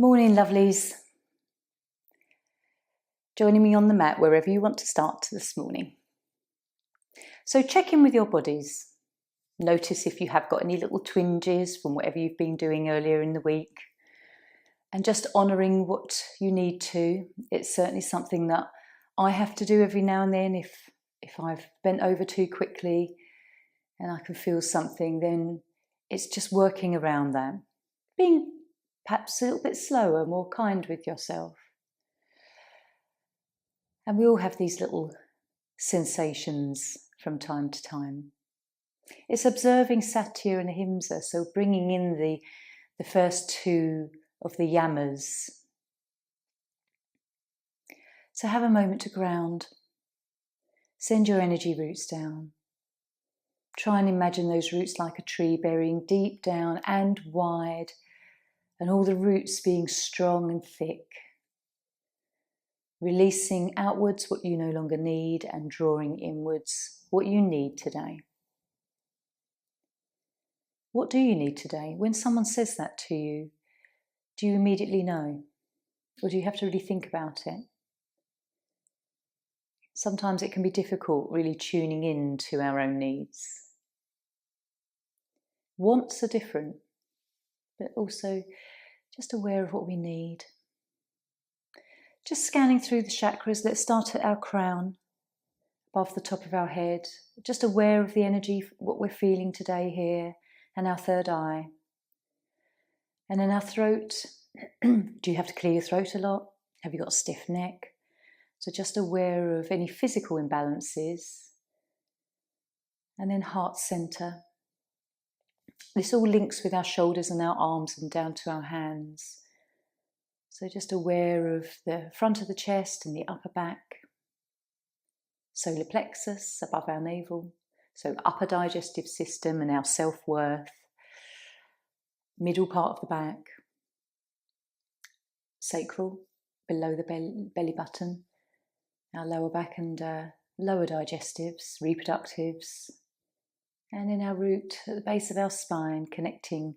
Morning, lovelies. Joining me on the mat wherever you want to start this morning. So check in with your bodies. Notice if you have got any little twinges from whatever you've been doing earlier in the week. And just honouring what you need to. It's certainly something that I have to do every now and then. If I've bent over too quickly and I can feel something, then it's just working around that. Being perhaps a little bit slower, more kind with yourself. And we all have these little sensations from time to time. It's observing Satya and Ahimsa, so bringing in the first two of the yamas. So have a moment to ground. Send your energy roots down. Try and imagine those roots like a tree burying deep down and wide, and all the roots being strong and thick. Releasing outwards what you no longer need and drawing inwards what you need today. What do you need today? When someone says that to you, do you immediately know? Or do you have to really think about it? Sometimes it can be difficult really tuning in to our own needs. Wants are different, but also just aware of what we need. Just scanning through the chakras, let's start at our crown, above the top of our head. Just aware of the energy, what we're feeling today here, and our third eye. And then our throat. Do you have to clear your throat a lot? Have you got a stiff neck? So just aware of any physical imbalances. And then heart center. This all links with our shoulders and our arms and down to our hands. So just aware of the front of the chest and the upper back. Solar plexus above our navel. So upper digestive system and our self-worth. Middle part of the back. Sacral below the belly button. Our lower back and lower digestives, reproductives. And in our root at the base of our spine, connecting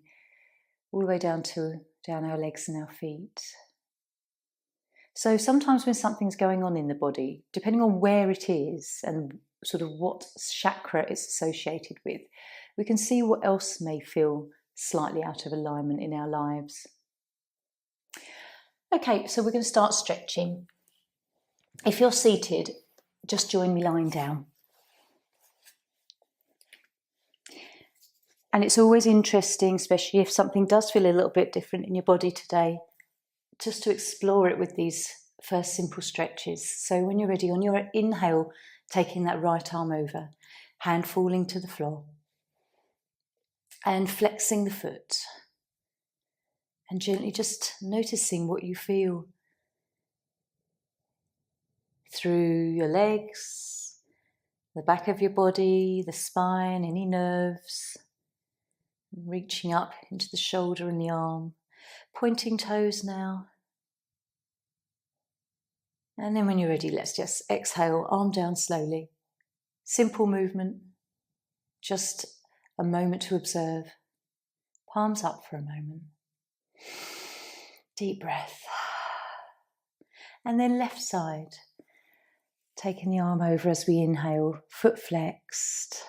all the way down our legs and our feet. So sometimes when something's going on in the body, depending on where it is and sort of what chakra it's associated with, we can see what else may feel slightly out of alignment in our lives. Okay, so we're going to start stretching. If you're seated, just join me lying down. And it's always interesting, especially if something does feel a little bit different in your body today, just to explore it with these first simple stretches. So when you're ready, on your inhale, taking that right arm over, hand falling to the floor, and flexing the foot, and gently just noticing what you feel through your legs, the back of your body, the spine, any nerves, reaching up into the shoulder and the arm. Pointing toes now. And then when you're ready, let's just exhale, arm down slowly. Simple movement, just a moment to observe. Palms up for a moment. Deep breath. And then left side, taking the arm over as we inhale, foot flexed.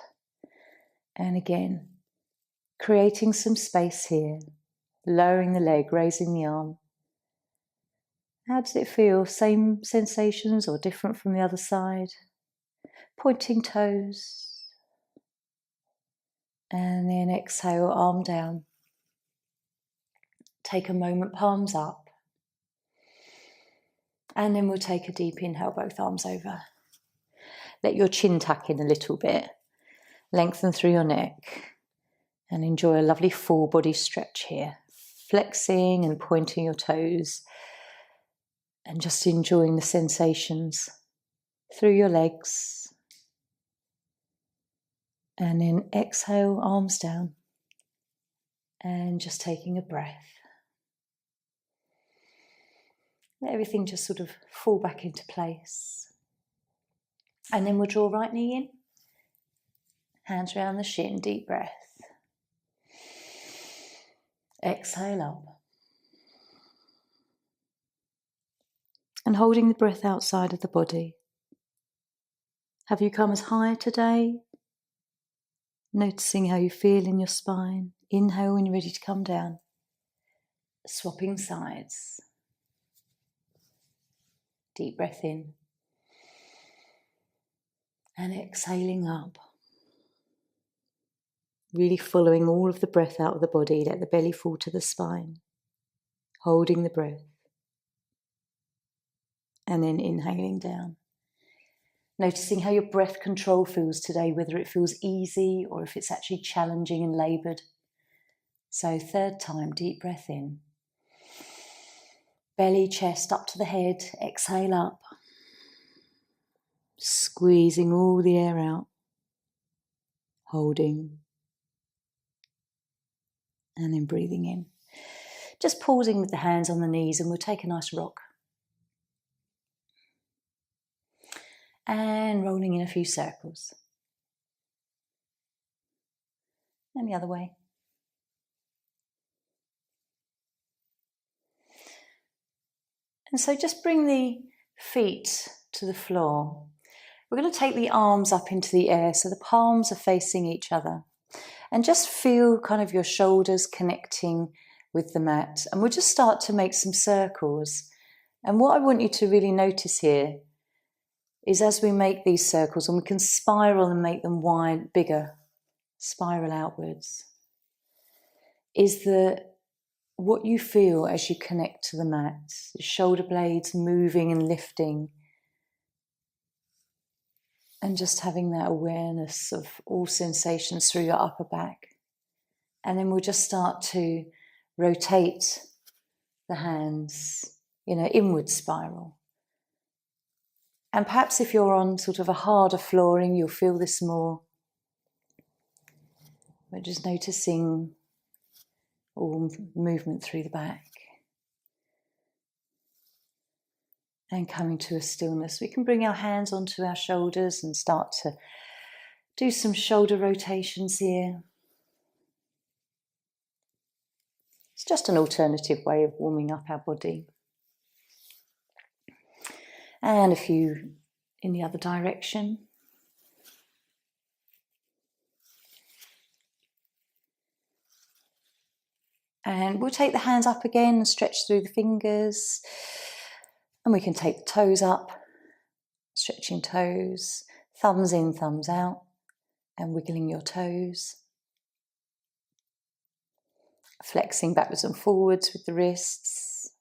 And again, creating some space here. Lowering the leg, raising the arm. How does it feel? Same sensations or different from the other side? Pointing toes. And then exhale, arm down. Take a moment, palms up. And then we'll take a deep inhale, both arms over. Let your chin tuck in a little bit. Lengthen through your neck. And enjoy a lovely full body stretch here. Flexing and pointing your toes and just enjoying the sensations through your legs. And then exhale, arms down and just taking a breath. Let everything just sort of fall back into place. And then we'll draw right knee in, hands around the shin, deep breath. Exhale up. and holding the breath outside of the body. Have you come as high today? Noticing how you feel in your spine. Inhale when you're ready to come down. Swapping sides. Deep breath in. And exhaling up. Really following all of the breath out of the body. Let the belly fall to the spine. Holding the breath. And then inhaling down. Noticing how your breath control feels today, whether it feels easy or if it's actually challenging and laboured. So third time, deep breath in. Belly, chest up to the head, exhale up. Squeezing all the air out. Holding. And then breathing in. Just pausing with the hands on the knees, and we'll take a nice rock. And rolling in a few circles. And the other way. And so just bring the feet to the floor. We're going to take the arms up into the air so the palms are facing each other. And just feel kind of your shoulders connecting with the mat. And we'll just start to make some circles. And what I want you to really notice here is as we make these circles, and we can spiral and make them wide, bigger, spiral outwards, is what you feel as you connect to the mat. The shoulder blades moving and lifting. And just having that awareness of all sensations through your upper back. And then we'll just start to rotate the hands in an inward spiral. And perhaps if you're on sort of a harder flooring, you'll feel this more. But just noticing all movement through the back. And coming to a stillness. We can bring our hands onto our shoulders and start to do some shoulder rotations here. It's just an alternative way of warming up our body. And a few in the other direction. And we'll take the hands up again and stretch through the fingers. And we can take the toes up, stretching toes, thumbs in, thumbs out, and wiggling your toes. Flexing backwards and forwards with the wrists.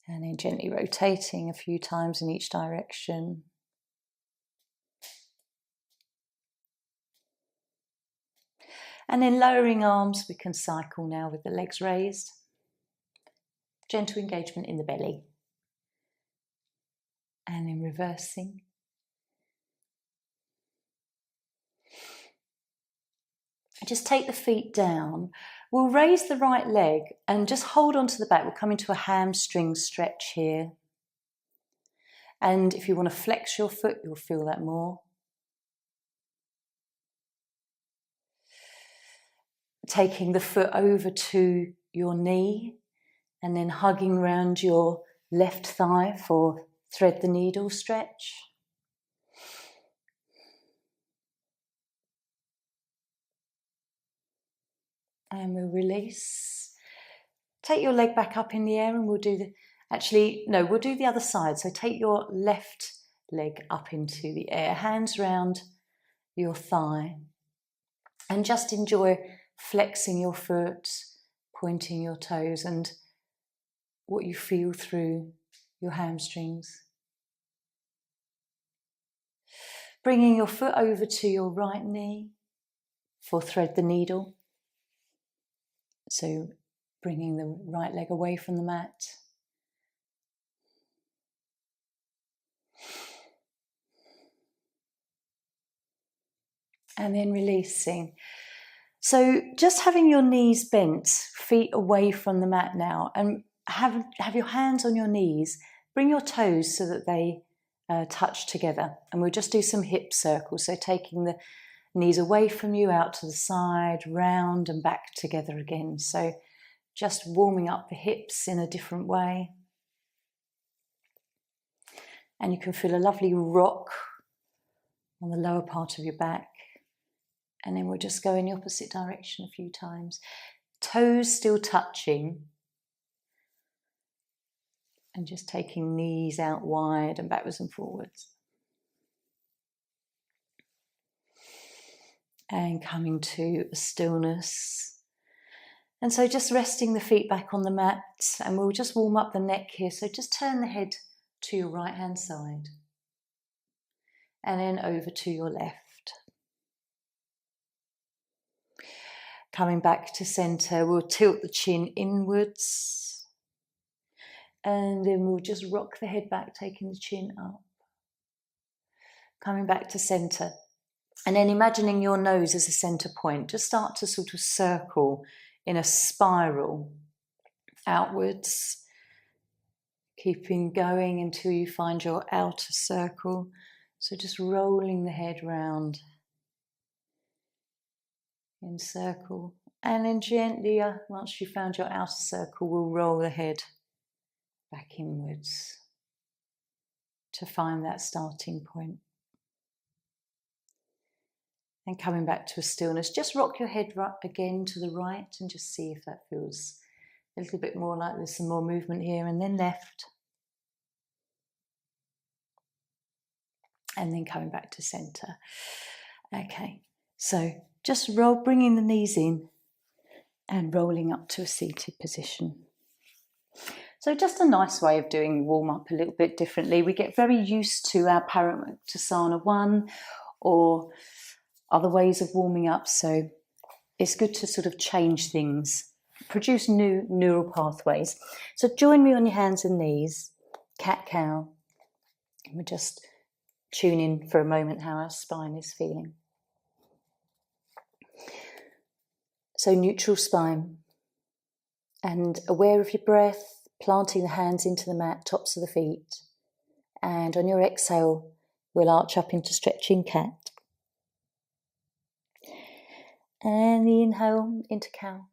And then gently rotating a few times in each direction. And then lowering arms, we can cycle now with the legs raised. Gentle engagement in the belly. And then reversing. Just take the feet down. We'll raise the right leg and just hold on to the back. We'll come into a hamstring stretch here. And if you want to flex your foot, you'll feel that more. Taking the foot over to your knee and then hugging around your left thigh for thread the needle stretch. And we'll release. Take your leg back up in the air and we'll do we'll do the other side. So take your left leg up into the air, hands round your thigh. And just enjoy flexing your foot, pointing your toes and what you feel through your hamstrings. Bringing your foot over to your right knee for thread the needle. So bringing the right leg away from the mat. And then releasing. So just having your knees bent, feet away from the mat now, and have your hands on your knees. Bring your toes so that they touch together. And we'll just do some hip circles. So taking the knees away from you, out to the side, round and back together again. So just warming up the hips in a different way. And you can feel a lovely rock on the lower part of your back. And then we'll just go in the opposite direction a few times. Toes still touching. And just taking knees out wide and backwards and forwards. And coming to a stillness. And so just resting the feet back on the mat, and we'll just warm up the neck here. So just turn the head to your right hand side. And then over to your left. Coming back to centre, we'll tilt the chin inwards. And then we'll just rock the head back, taking the chin up. Coming back to centre. And then imagining your nose as a centre point. Just start to sort of circle in a spiral outwards. Keeping going until you find your outer circle. So just rolling the head round. In circle, and then gently, once you found your outer circle, we'll roll the head back inwards to find that starting point. And coming back to a stillness, just rock your head again to the right and just see if that feels a little bit more like there's some more movement here, and then left. And then coming back to centre. Okay, so just bringing the knees in and rolling up to a seated position. So just a nice way of doing warm up a little bit differently. We get very used to our Paramuktasana 1 or other ways of warming up. So it's good to sort of change things, produce new neural pathways. So join me on your hands and knees, cat-cow. And we'll just tune in for a moment how our spine is feeling. So neutral spine, and aware of your breath, planting the hands into the mat, tops of the feet. And on your exhale, we'll arch up into stretching cat. And the inhale into cow.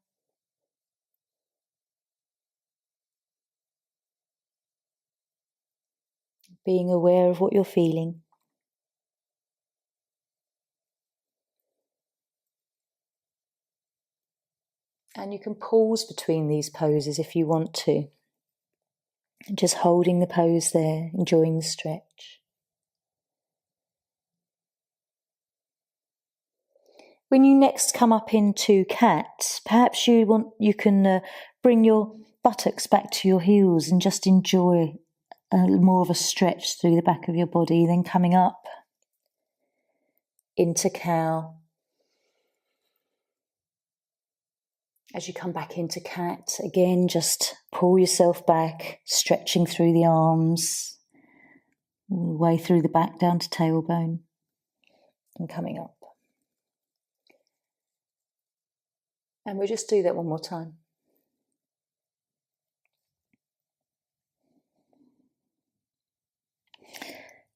Being aware of what you're feeling. And you can pause between these poses if you want to. And just holding the pose there, enjoying the stretch. When you next come up into cat, perhaps you can bring your buttocks back to your heels and just enjoy more of a stretch through the back of your body. Then coming up into cow. As you come back into cat, again, just pull yourself back, stretching through the arms, all the way through the back down to tailbone, and coming up. And we'll just do that one more time.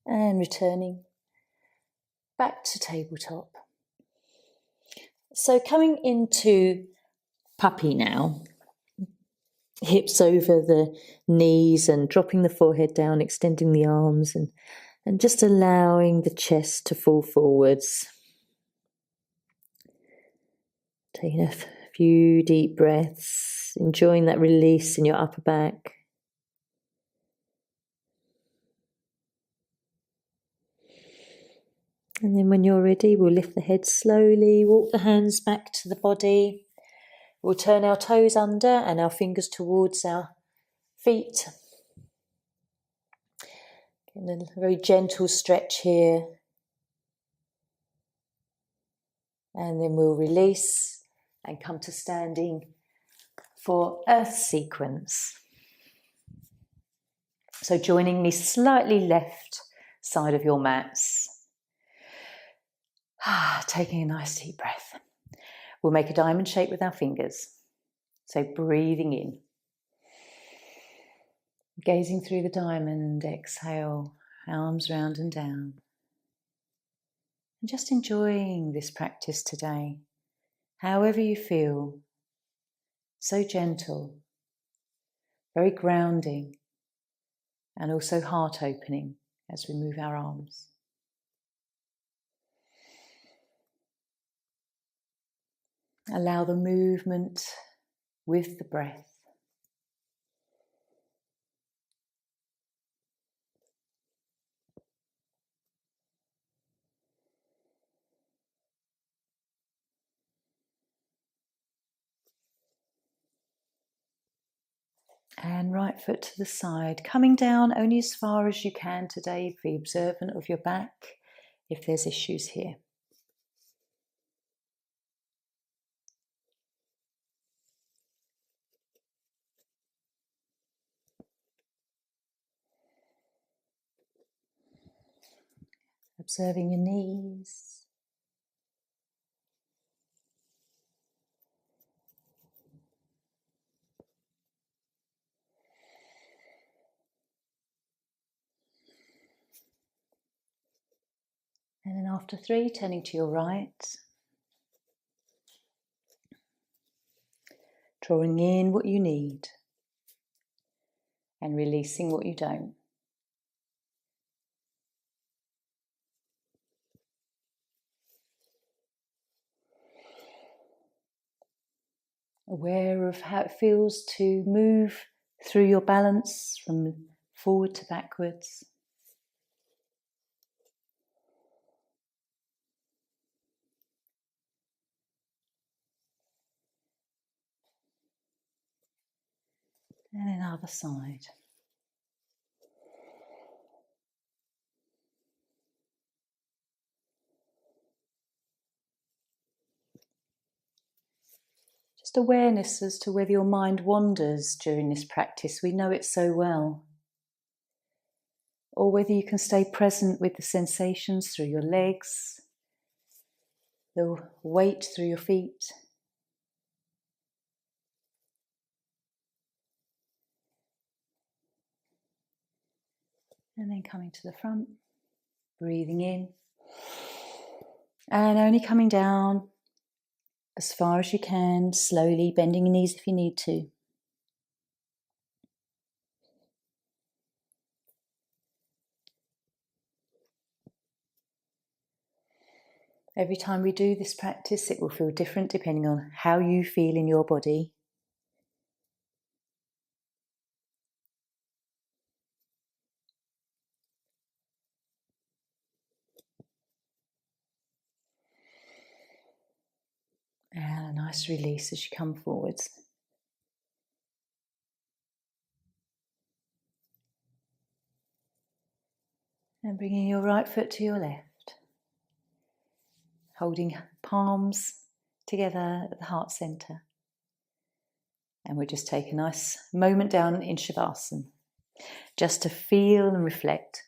And returning back to tabletop. So coming into puppy now, hips over the knees and dropping the forehead down, extending the arms and just allowing the chest to fall forwards. Taking a few deep breaths, enjoying that release in your upper back. And then when you're ready, we'll lift the head slowly, walk the hands back to the body. We'll turn our toes under and our fingers towards our feet. And a very gentle stretch here. And then we'll release and come to standing for Earth sequence. So joining me slightly left side of your mats. Taking a nice deep breath. We'll make a diamond shape with our fingers. So breathing in. Gazing through the diamond, exhale, arms round and down. And just enjoying this practice today. However you feel. So gentle. Very grounding. And also heart opening. as we move our arms. Allow the movement with the breath. And right foot to the side, coming down only as far as you can today. Be observant of your back if there's issues here. Observing your knees. And then after 3, turning to your right. Drawing in what you need and releasing what you don't. Aware of how it feels to move through your balance from forward to backwards. And then other side. Just awareness as to whether your mind wanders during this practice. We know it so well. Or whether you can stay present with the sensations through your legs, the weight through your feet. And then coming to the front, breathing in. And only coming down as far as you can, slowly bending your knees if you need to. Every time we do this practice, it will feel different depending on how you feel in your body. And a nice release as you come forwards. And bringing your right foot to your left. Holding palms together at the heart center. And we'll just take a nice moment down in Shavasana, just to feel and reflect.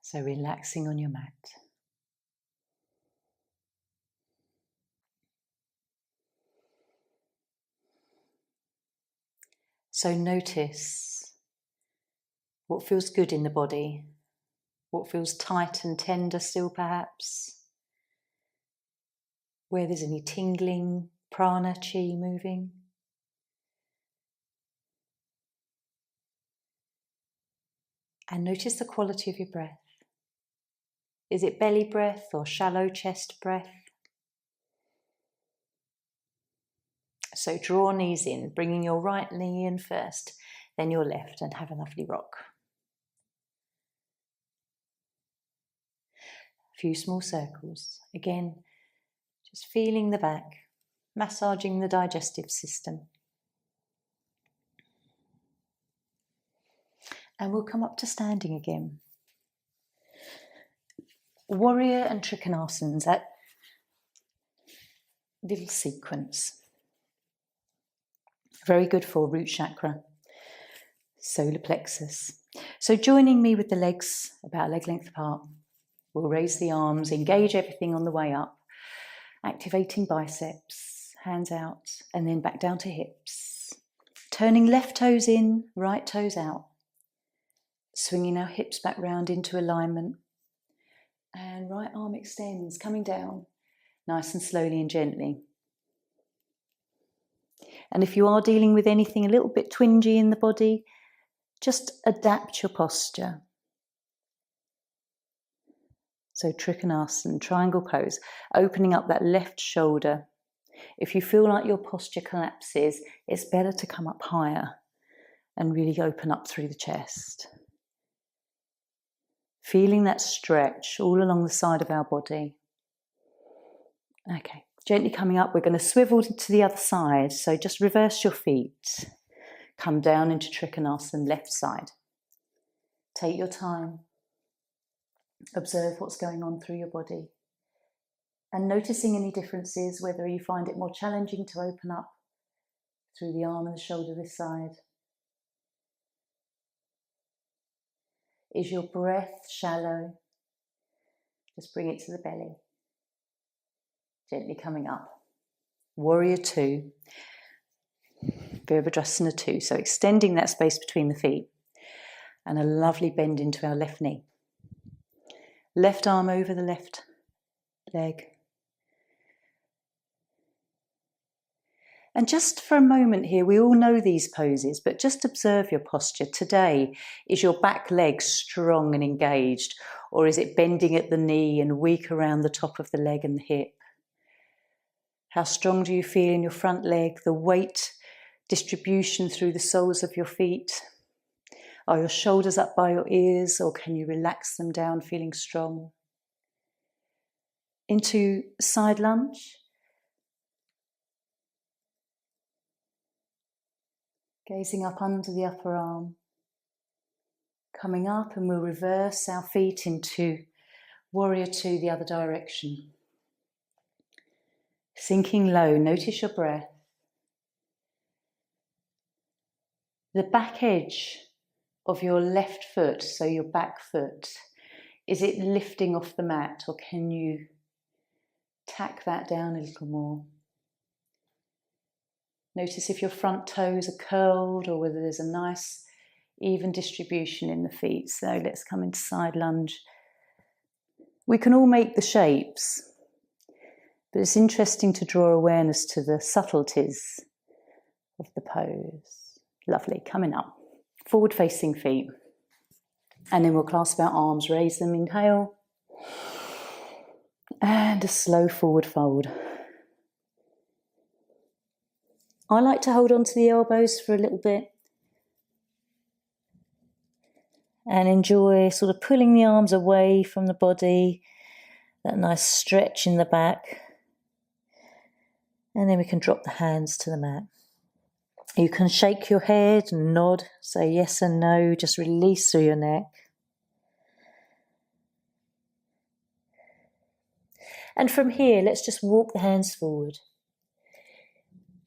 So relaxing on your mat. So notice what feels good in the body, what feels tight and tender still perhaps, where there's any tingling, prana, chi moving. And notice the quality of your breath. Is it belly breath or shallow chest breath? So draw knees in, bringing your right knee in first, then your left, and have a lovely rock. A few small circles. Again, just feeling the back, massaging the digestive system. And we'll come up to standing again. Warrior and Trikonasans, that little sequence. Very good for root chakra, solar plexus. So joining me with the legs about a leg length apart, we'll raise the arms, engage everything on the way up, activating biceps, hands out, and then back down to hips. Turning left toes in, right toes out. Swinging our hips back round into alignment. And right arm extends, coming down, nice and slowly and gently. And if you are dealing with anything a little bit twingy in the body, just adapt your posture. So Trikonasana, triangle pose, opening up that left shoulder. If you feel like your posture collapses, it's better to come up higher and really open up through the chest. Feeling that stretch all along the side of our body. Okay, gently coming up, we're going to swivel to the other side. So just reverse your feet. Come down into Trikonasana, left side. Take your time. Observe what's going on through your body. And noticing any differences, whether you find it more challenging to open up through the arm and the shoulder this side. Is your breath shallow? Just bring it to the belly. Gently coming up. Warrior 2. Virabhadrasana 2. So extending that space between the feet. And a lovely bend into our left knee. Left arm over the left leg. And just for a moment here, we all know these poses, but just observe your posture. Today, is your back leg strong and engaged, or is it bending at the knee and weak around the top of the leg and the hip? How strong do you feel in your front leg, the weight distribution through the soles of your feet? Are your shoulders up by your ears, or can you relax them down, feeling strong? Into side lunge. Gazing up under the upper arm. Coming up, and we'll reverse our feet into Warrior 2, the other direction. Sinking low, notice your breath. The back edge of your left foot, so your back foot, is it lifting off the mat, or can you tack that down a little more? Notice if your front toes are curled or whether there's a nice even distribution in the feet. So let's come into side lunge. We can all make the shapes, but it's interesting to draw awareness to the subtleties of the pose. Lovely, coming up. Forward facing feet. And then we'll clasp our arms, raise them, inhale. And a slow forward fold. I like to hold on to the elbows for a little bit and enjoy sort of pulling the arms away from the body, that nice stretch in the back. And then we can drop the hands to the mat. You can shake your head and nod, say yes and no, just release through your neck. And from here, let's just walk the hands forward.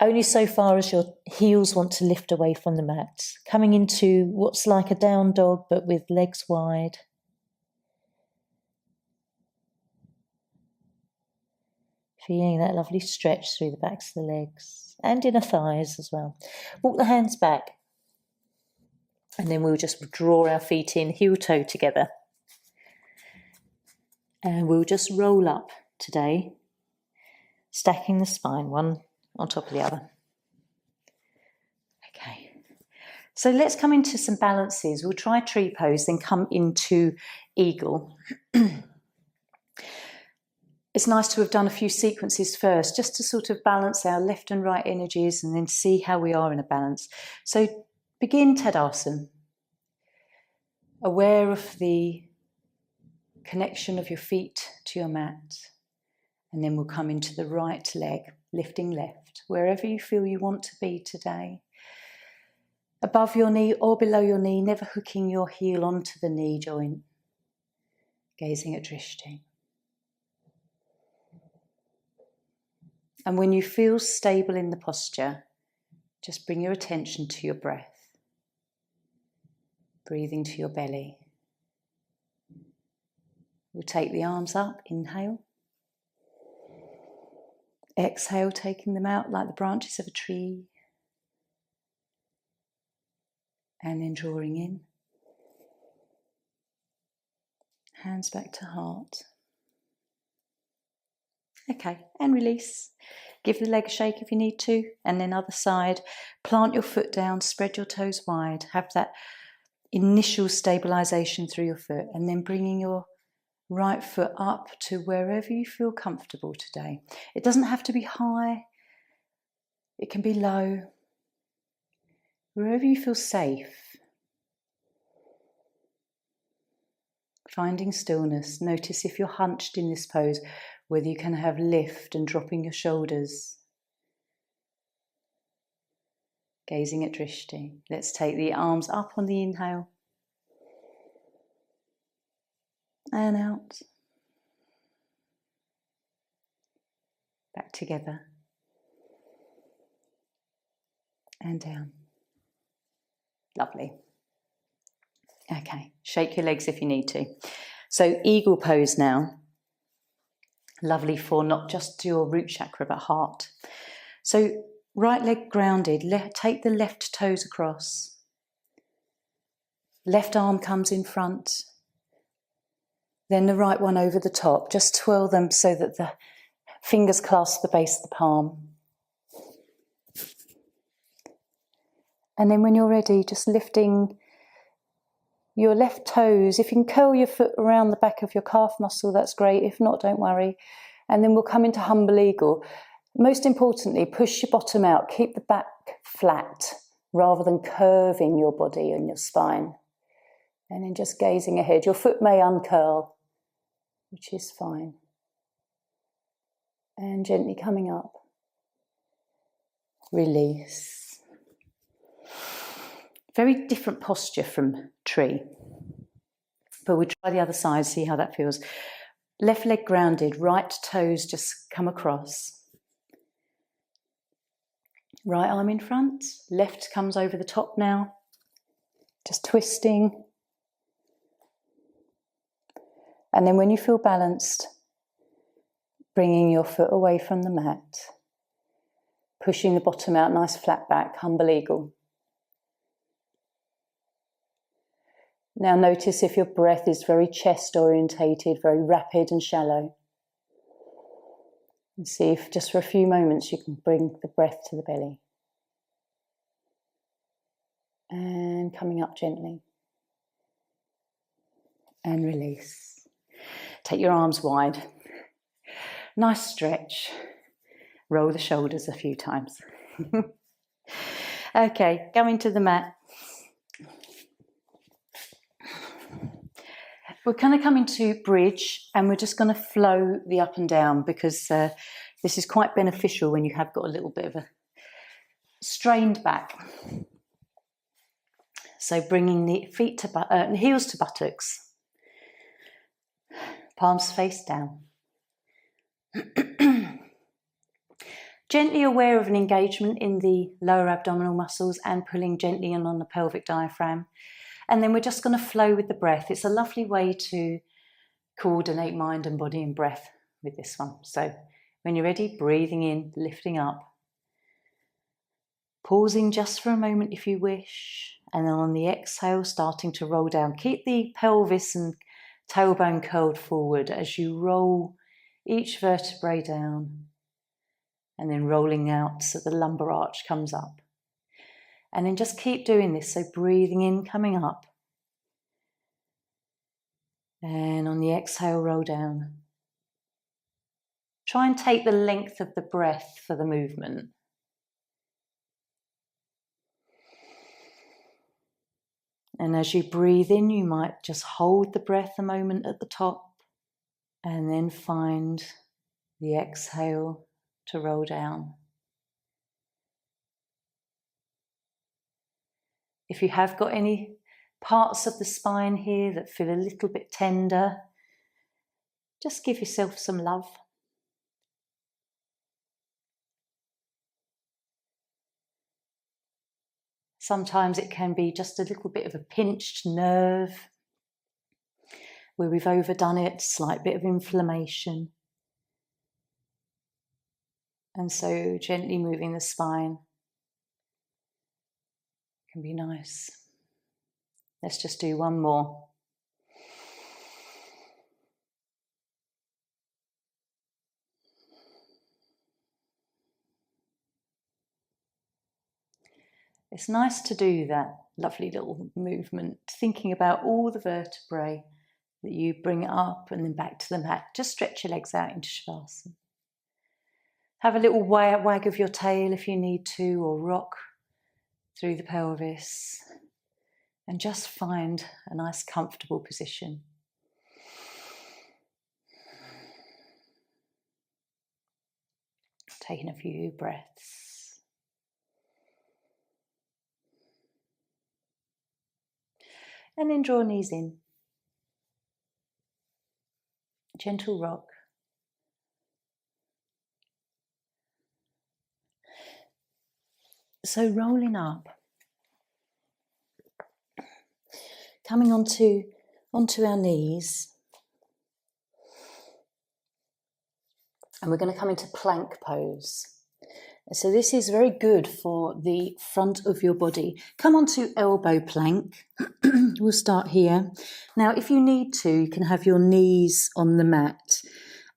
Only so far as your heels want to lift away from the mat. Coming into what's like a down dog, but with legs wide. Feeling that lovely stretch through the backs of the legs and inner thighs as well. Walk the hands back. And then we'll just draw our feet in, heel toe together. And we'll just roll up today, stacking the spine, one on top of the other. Okay, so let's come into some balances. We'll try tree pose, then come into eagle. It's nice to have done a few sequences first, just to sort of balance our left and right energies and then see how we are in a balance. So begin Tadasana, aware of the connection of your feet to your mat. And then we'll come into the right leg, lifting left, wherever you feel you want to be today. Above your knee or below your knee, never hooking your heel onto the knee joint. Gazing at Drishti. And when you feel stable in the posture, just bring your attention to your breath. Breathing to your belly. We'll take the arms up, inhale. Exhale, taking them out like the branches of a tree. And then drawing in. Hands back to heart. Okay, and release. Give the leg a shake if you need to, and then other side. Plant your foot down, spread your toes wide, have that initial stabilization through your foot, and then bringing your right foot up to wherever you feel comfortable today. It doesn't have to be high, it can be low, wherever you feel safe. Finding stillness. Notice if you're hunched in this pose, whether you can have lift and dropping your shoulders. Gazing at Drishti. Let's take the arms up on the inhale. And out. Back together. And down. Lovely. Okay, shake your legs if you need to. So eagle pose now. Lovely for not just your root chakra but heart. So right leg grounded, take the left toes across. Left arm comes in front. Then the right one over the top. Just twirl them so that the fingers clasp the base of the palm. And then when you're ready, just lifting your left toes. If you can curl your foot around the back of your calf muscle, that's great. If not, don't worry. And then we'll come into humble eagle. Most importantly, push your bottom out. Keep the back flat rather than curving your body and your spine. And then just gazing ahead. Your foot may uncurl, which is fine. And gently coming up. Release. Very different posture from tree. But we'll try the other side, see how that feels. Left leg grounded, right toes just come across. Right arm in front, left comes over the top now. Just twisting. And then when you feel balanced, bringing your foot away from the mat. Pushing the bottom out, nice flat back, humble eagle. Now notice if your breath is very chest orientated, very rapid and shallow. And see if just for a few moments you can bring the breath to the belly. And coming up gently. And release. Take your arms wide. Nice stretch. Roll the shoulders a few times. Okay, go into the mat. We're going to come into bridge and we're just going to flow the up and down because this is quite beneficial when you have got a little bit of a strained back. So bringing the feet to heels to buttocks, palms face down. Gently aware of an engagement in the lower abdominal muscles and pulling gently in on the pelvic diaphragm. And then we're just going to flow with the breath. It's a lovely way to coordinate mind and body and breath with this one. So when you're ready, breathing in, lifting up. Pausing just for a moment if you wish. And then on the exhale, starting to roll down. Keep the pelvis and tailbone curled forward as you roll each vertebrae down. And then rolling out so the lumbar arch comes up. And then just keep doing this. So breathing in, coming up. And on the exhale, roll down. Try and take the length of the breath for the movement. And as you breathe in, you might just hold the breath a moment at the top and then find the exhale to roll down. If you have got any parts of the spine here that feel a little bit tender, just give yourself some love. Sometimes it can be just a little bit of a pinched nerve where we've overdone it, slight bit of inflammation. And so gently moving the spine can be nice. Let's just do one more. It's nice to do that lovely little movement, thinking about all the vertebrae that you bring up and then back to the mat. Just stretch your legs out into Shavasana. Have a little wag of your tail if you need to, or rock through the pelvis, and just find a nice comfortable position. Taking a few breaths. And then draw knees in. Gentle rock. So rolling up, coming onto our knees, and we're going to come into plank pose. So this is very good for the front of your body. Come onto elbow plank. We'll start here. Now, if you need to, you can have your knees on the mat.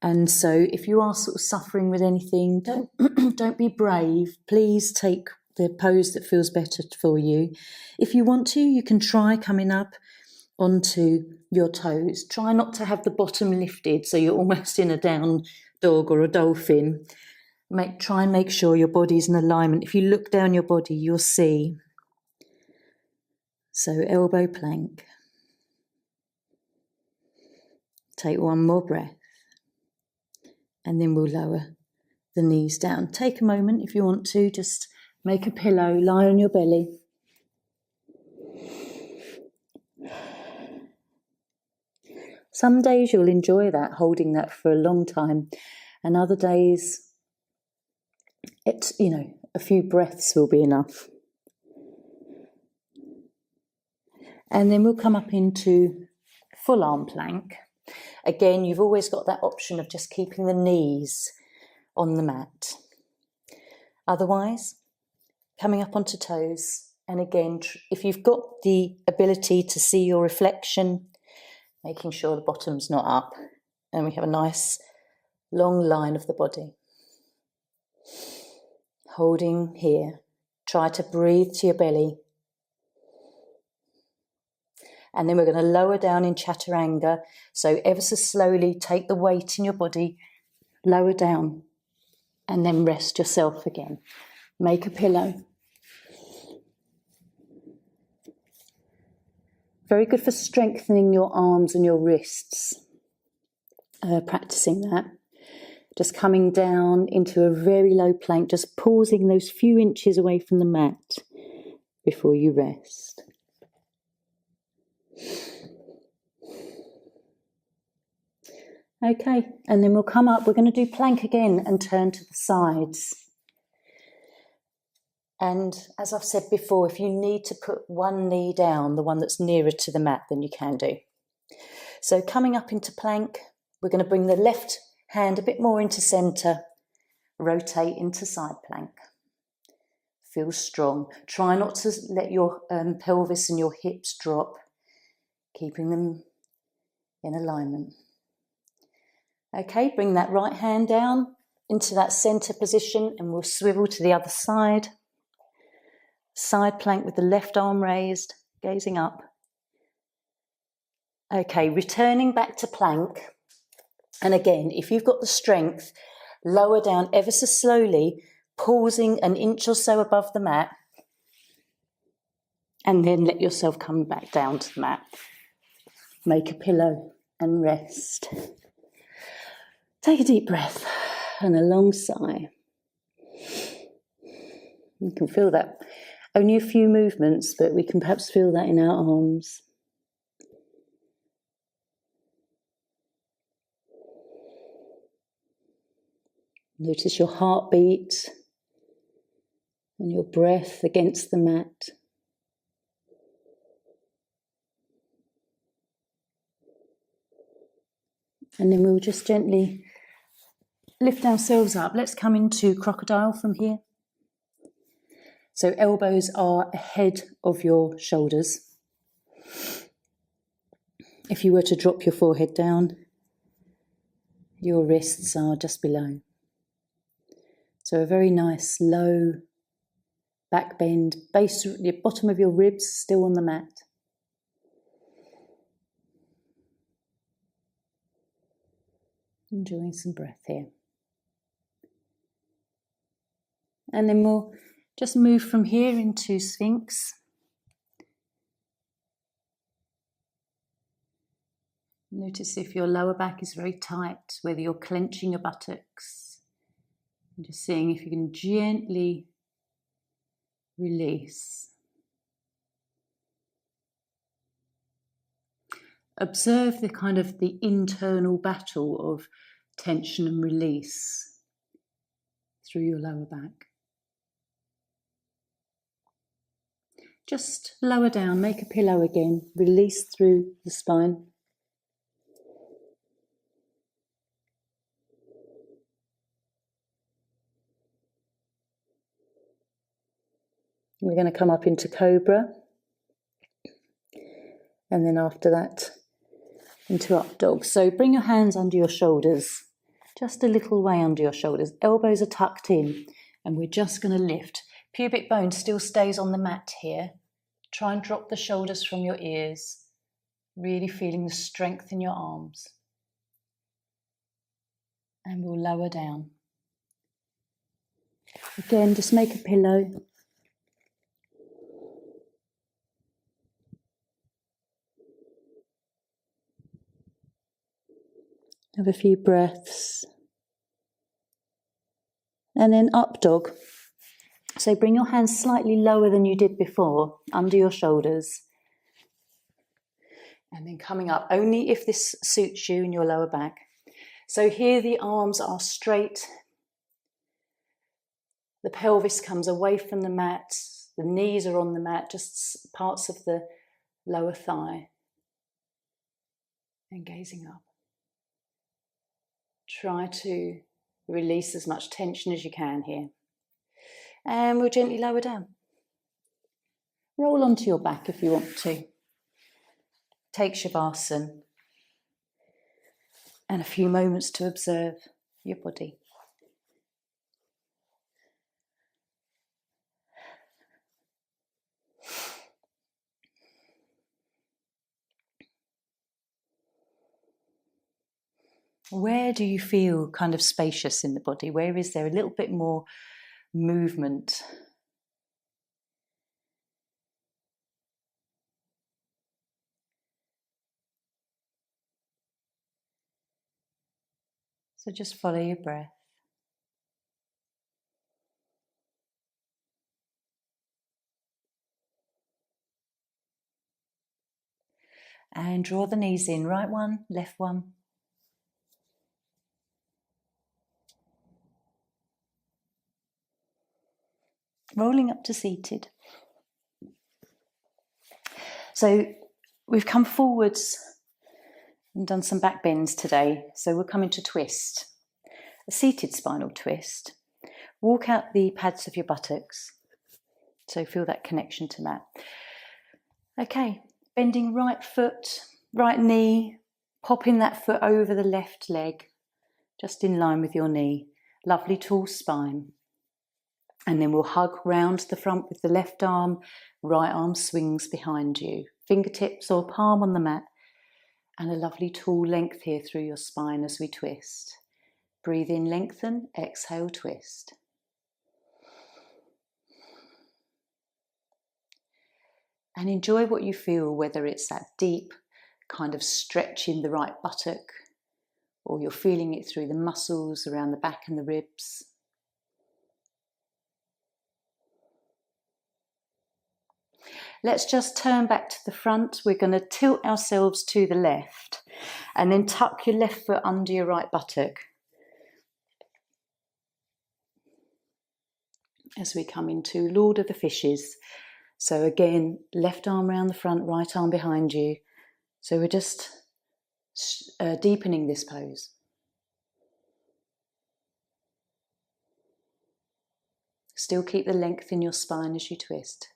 And so if you are sort of suffering with anything, don't be brave. Please take the pose that feels better for you. If you want to, you can try coming up onto your toes. Try not to have the bottom lifted so you're almost in a down dog or a dolphin. Try and make sure your body's in alignment. If you look down your body, you'll see. So elbow plank. Take one more breath. And then we'll lower the knees down. Take a moment if you want to, just make a pillow, lie on your belly. Some days you'll enjoy that, holding that for a long time. And other days, a few breaths will be enough. And then we'll come up into full arm plank. Again, you've always got that option of just keeping the knees on the mat. Otherwise, coming up onto toes. And again, if you've got the ability to see your reflection, making sure the bottom's not up. And we have a nice long line of the body. Holding here. Try to breathe to your belly. And then we're going to lower down in Chaturanga. So ever so slowly take the weight in your body, lower down, and then rest yourself again. Make a pillow. Very good for strengthening your arms and your wrists. Practicing that. Just coming down into a very low plank, just pausing those few inches away from the mat before you rest. Okay, and then we'll come up. We're going to do plank again and turn to the sides. And as I've said before, if you need to put one knee down, the one that's nearer to the mat, then you can do. So coming up into plank, we're going to bring the left hand a bit more into centre, rotate into side plank. Feel strong. Try not to let your pelvis and your hips drop, keeping them in alignment. Okay, bring that right hand down into that centre position and we'll swivel to the other side. Side plank with the left arm raised, gazing up. Okay, returning back to plank. And again, if you've got the strength, lower down ever so slowly, pausing an inch or so above the mat. And then let yourself come back down to the mat. Make a pillow and rest. Take a deep breath and a long sigh. You can feel that. Only a few movements, but we can perhaps feel that in our arms. Notice your heartbeat and your breath against the mat. And then we'll just gently lift ourselves up. Let's come into crocodile from here. So elbows are ahead of your shoulders. If you were to drop your forehead down, your wrists are just below. So a very nice low back bend, base, the bottom of your ribs still on the mat. Enjoying some breath here. And then we'll just move from here into Sphinx. Notice if your lower back is very tight, whether you're clenching your buttocks. And just seeing if you can gently release. Observe the internal battle of tension and release through your lower back. Just lower down, make a pillow again, release through the spine. We're going to come up into Cobra, and then after that into Up Dog. So bring your hands under your shoulders, just a little way under your shoulders. Elbows are tucked in, and we're just going to lift. Pubic bone still stays on the mat here. Try and drop the shoulders from your ears, really feeling the strength in your arms. And we'll lower down. Again, just make a pillow. Have a few breaths. And then Up Dog. So bring your hands slightly lower than you did before, under your shoulders. And then coming up, only if this suits you in your lower back. So here the arms are straight. The pelvis comes away from the mat. The knees are on the mat, just parts of the lower thigh. And gazing up. Try to release as much tension as you can here. And we'll gently lower down. Roll onto your back if you want to. Take Shavasana. And a few moments to observe your body. Where do you feel kind of spacious in the body? Where is there a little bit more movement? So just follow your breath. And draw the knees in, right one, left one. Rolling up to seated. So we've come forwards and done some back bends today. So we're coming to twist. A seated spinal twist. Walk out the pads of your buttocks. So feel that connection to that. Okay, bending right foot, right knee, popping that foot over the left leg, just in line with your knee. Lovely tall spine. And then we'll hug round the front with the left arm, right arm swings behind you. Fingertips or palm on the mat. And a lovely tall length here through your spine as we twist. Breathe in, lengthen, exhale, twist. And enjoy what you feel, whether it's that deep kind of stretch in the right buttock, or you're feeling it through the muscles around the back and the ribs. Let's just turn back to the front. We're going to tilt ourselves to the left and then tuck your left foot under your right buttock as we come into Lord of the Fishes. So again, left arm round the front, right arm behind you. So we're just deepening this pose. Still keep the length in your spine as you twist.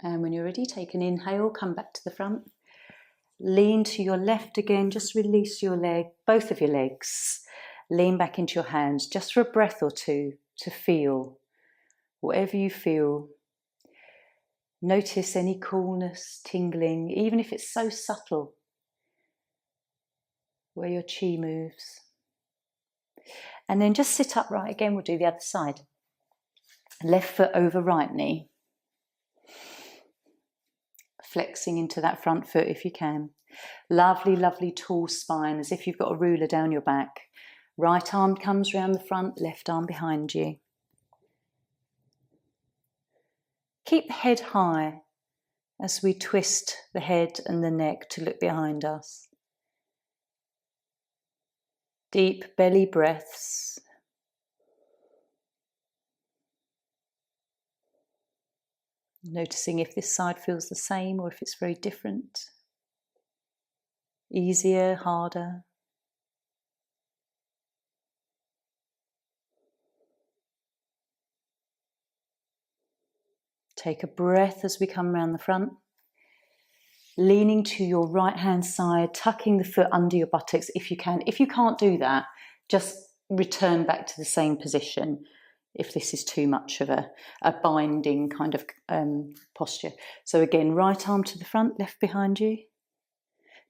And when you're ready, take an inhale, come back to the front. Lean to your left again, just release your leg, both of your legs. Lean back into your hands just for a breath or two to feel whatever you feel. Notice any coolness, tingling, even if it's so subtle, where your chi moves. And then just sit upright again, we'll do the other side. Left foot over right knee. Flexing into that front foot if you can. Lovely, lovely tall spine, as if you've got a ruler down your back. Right arm comes round the front, left arm behind you. Keep the head high as we twist the head and the neck to look behind us. Deep belly breaths. Noticing if this side feels the same or if it's very different. Easier, harder. Take a breath as we come round the front. Leaning to your right hand side, tucking the foot under your buttocks if you can. If you can't do that, just return back to the same position if this is too much of a binding kind of posture. So again, right arm to the front, left behind you.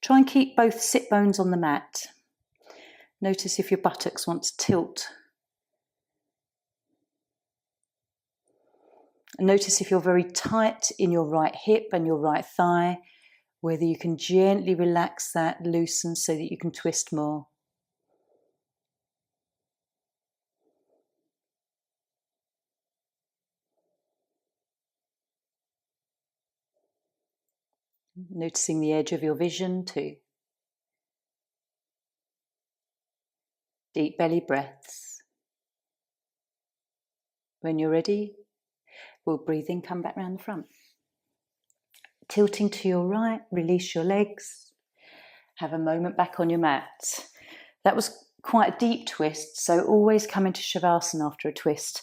Try and keep both sit bones on the mat. Notice if your buttocks want to tilt. Notice if you're very tight in your right hip and your right thigh, whether you can gently relax that, loosen so that you can twist more. Noticing the edge of your vision too. Deep belly breaths. When you're ready, we'll breathe in, come back round the front. Tilting to your right, release your legs. Have a moment back on your mat. That was quite a deep twist, so always come into Shavasana after a twist.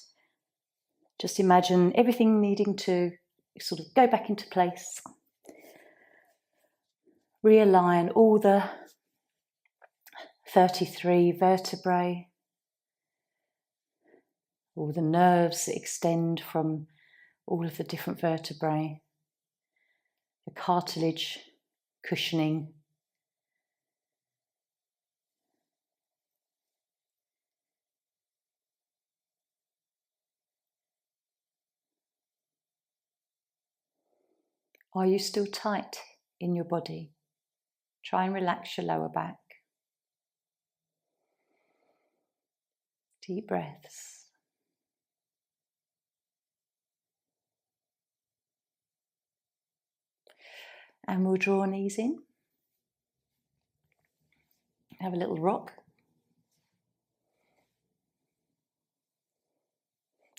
Just imagine everything needing to sort of go back into place. Realign all the 33 vertebrae, all the nerves that extend from all of the different vertebrae, the cartilage cushioning. Are you still tight in your body? Try and relax your lower back. Deep breaths. And we'll draw knees in. Have a little rock.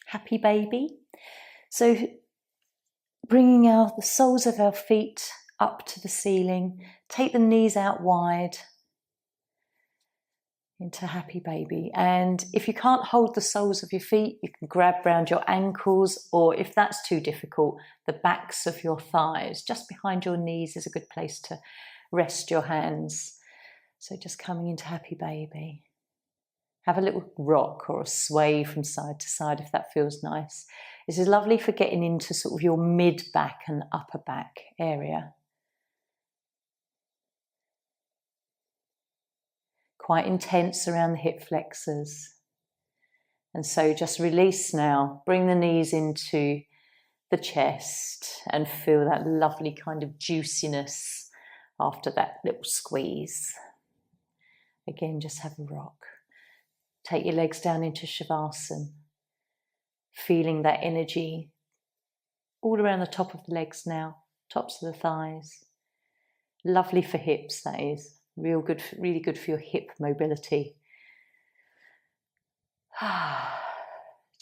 Happy baby. So bringing the soles of our feet up to the ceiling. Take the knees out wide into happy baby. And if you can't hold the soles of your feet, you can grab round your ankles, or if that's too difficult, the backs of your thighs. Just behind your knees is a good place to rest your hands. So just coming into happy baby. Have a little rock or a sway from side to side if that feels nice. This is lovely for getting into sort of your mid-back and upper back area. Quite intense around the hip flexors. And so just release now. Bring the knees into the chest and feel that lovely kind of juiciness after that little squeeze. Again, just have a rock. Take your legs down into Shavasana. Feeling that energy all around the top of the legs now, tops of the thighs. Lovely for hips, that is. Real good, really good for your hip mobility.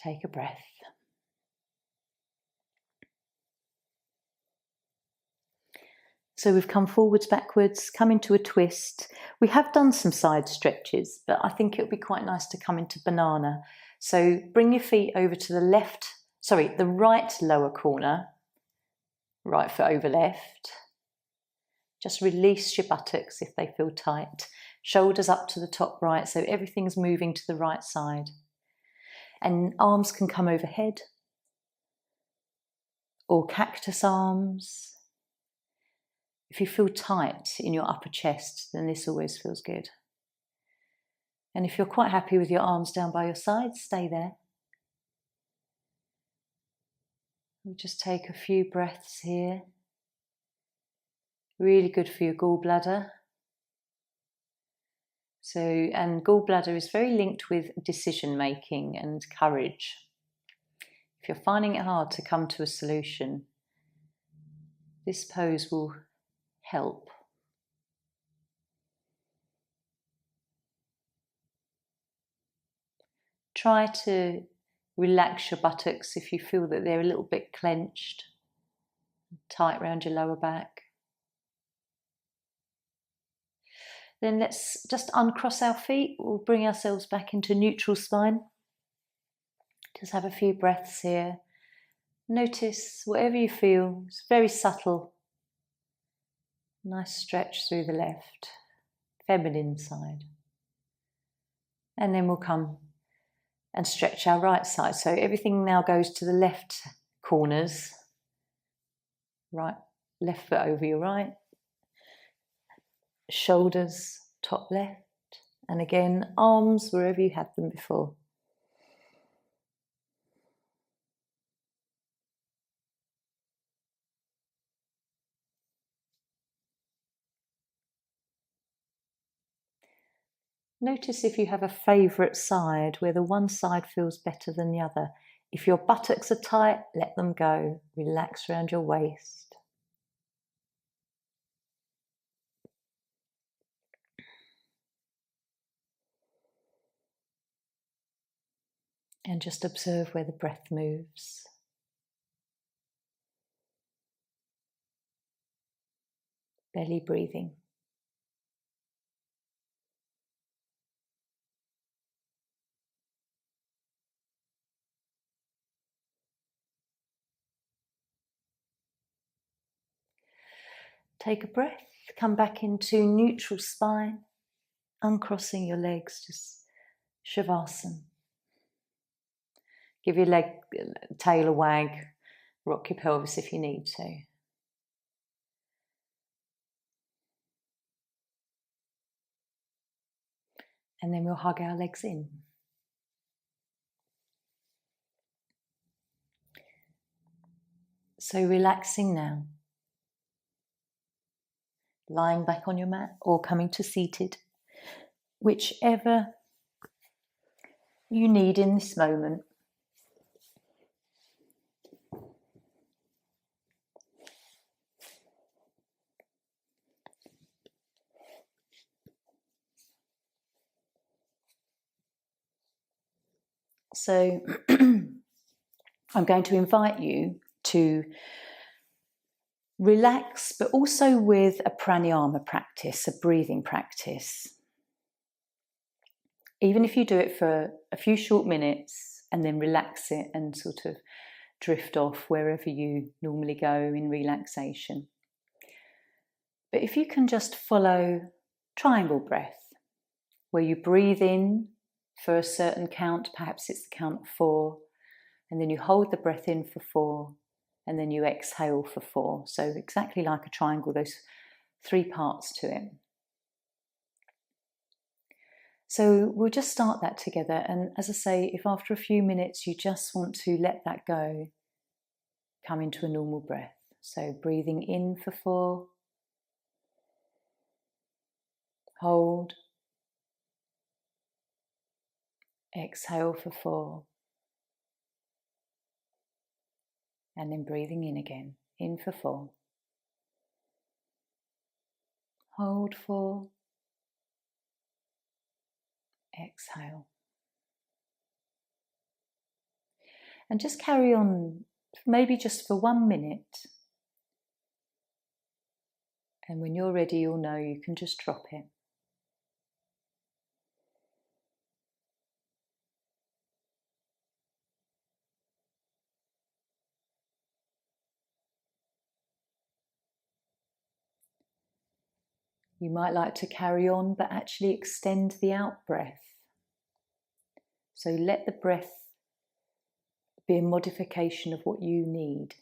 Take a breath. So we've come forwards, backwards, come into a twist. We have done some side stretches, but I think it would be quite nice to come into banana. So bring your feet over to the right lower corner, right foot over left. Just release your buttocks if they feel tight. Shoulders up to the top right, so everything's moving to the right side. And arms can come overhead, or cactus arms. If you feel tight in your upper chest, then this always feels good. And if you're quite happy with your arms down by your sides, stay there. We'll just take a few breaths here. Really good for your gallbladder. And gallbladder is very linked with decision making and courage. If you're finding it hard to come to a solution, this pose will help. Try to relax your buttocks if you feel that they're a little bit clenched, tight around your lower back. Then let's just uncross our feet. We'll bring ourselves back into neutral spine. Just have a few breaths here. Notice whatever you feel. It's very subtle. Nice stretch through the left, feminine side. And then we'll come and stretch our right side. So everything now goes to the left corners. Right, left foot over your right. Shoulders, top left. And again, arms wherever you had them before. Notice if you have a favourite side where the one side feels better than the other. If your buttocks are tight, let them go. Relax around your waist. And just observe where the breath moves. Belly breathing. Take a breath, come back into neutral spine, uncrossing your legs, just Shavasana. Give your tail a wag, rock your pelvis if you need to. And then we'll hug our legs in. So relaxing now. Lying back on your mat or coming to seated, whichever you need in this moment. So I'm going to invite you to relax, but also with a pranayama practice, a breathing practice. Even if you do it for a few short minutes and then relax it and sort of drift off wherever you normally go in relaxation. But if you can just follow triangle breath, where you breathe in for a certain count, perhaps it's the count of 4, and then you hold the breath in for 4, and then you exhale for 4. So exactly like a triangle, those 3 parts to it. So we'll just start that together. And as I say, if after a few minutes you just want to let that go, come into a normal breath. So breathing in for 4, hold, exhale for 4, and then breathing in again, in for 4, hold 4, exhale. And just carry on, maybe just for 1 minute. And when you're ready, you'll know you can just drop it. You might like to carry on, but actually extend the out breath. So let the breath be a modification of what you need.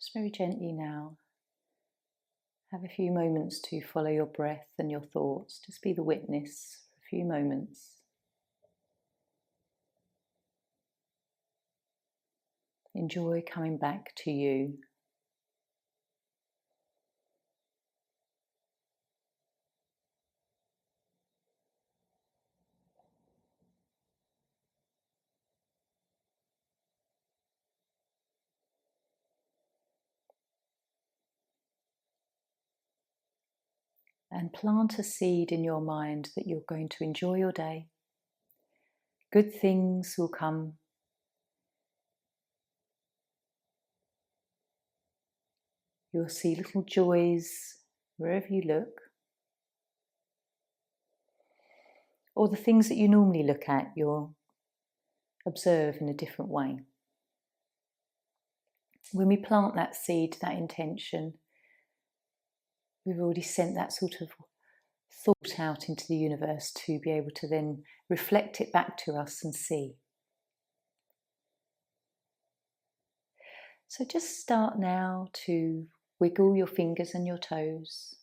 Just very gently now, have a few moments to follow your breath and your thoughts. Just be the witness for a few moments. Enjoy coming back to you. And plant a seed in your mind that you're going to enjoy your day. Good things will come. You'll see little joys wherever you look, or the things that you normally look at, you'll observe in a different way. When we plant that seed, that intention, we've already sent that sort of thought out into the universe to be able to then reflect it back to us and see. So just start now to wiggle your fingers and your toes.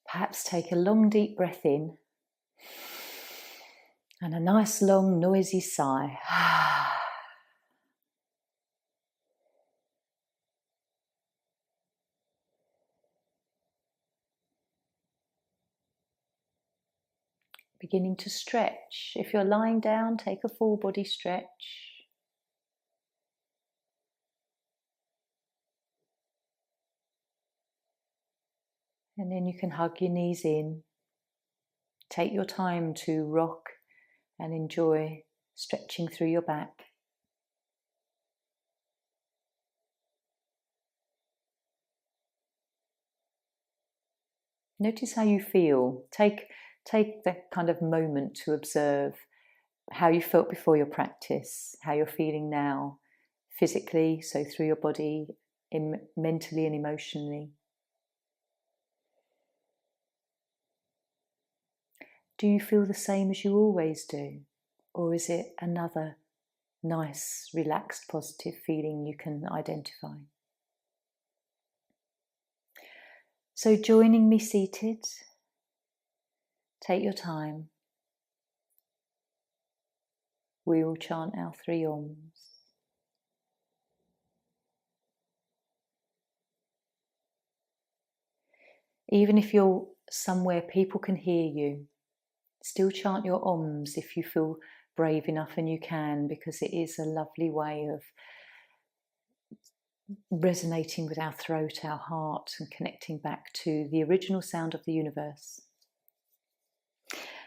Perhaps take a long deep breath in and a nice long noisy sigh. Beginning to stretch. If you're lying down, take a full body stretch. And then you can hug your knees in. Take your time to rock and enjoy stretching through your back. Notice how you feel. Take that kind of moment to observe how you felt before your practice, how you're feeling now, physically, so through your body, mentally and emotionally. Do you feel the same as you always do? Or is it another nice, relaxed, positive feeling you can identify? So joining me seated, take your time. We will chant our 3 Oms. Even if you're somewhere people can hear you, still chant your Oms if you feel brave enough and you can, because it is a lovely way of resonating with our throat, our heart, and connecting back to the original sound of the universe.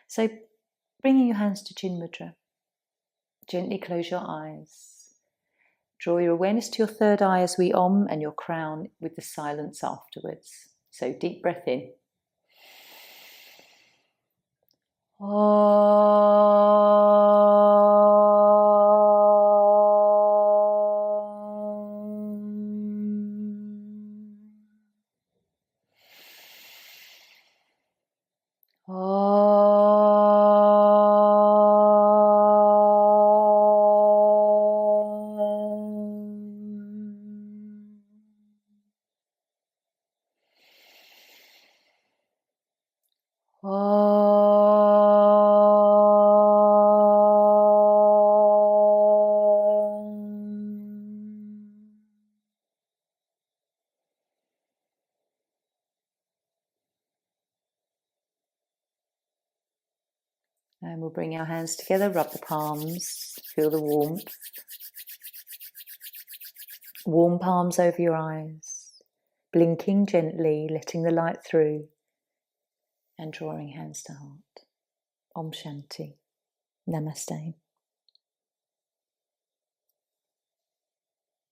So bringing your hands to Chin Mudra, gently close your eyes. Draw your awareness to your third eye as we Om, and your crown with the silence afterwards. So deep breath in. And we'll bring our hands together, rub the palms, feel the warmth. Warm palms over your eyes, blinking gently, letting the light through, and drawing hands to heart. Om Shanti. Namaste.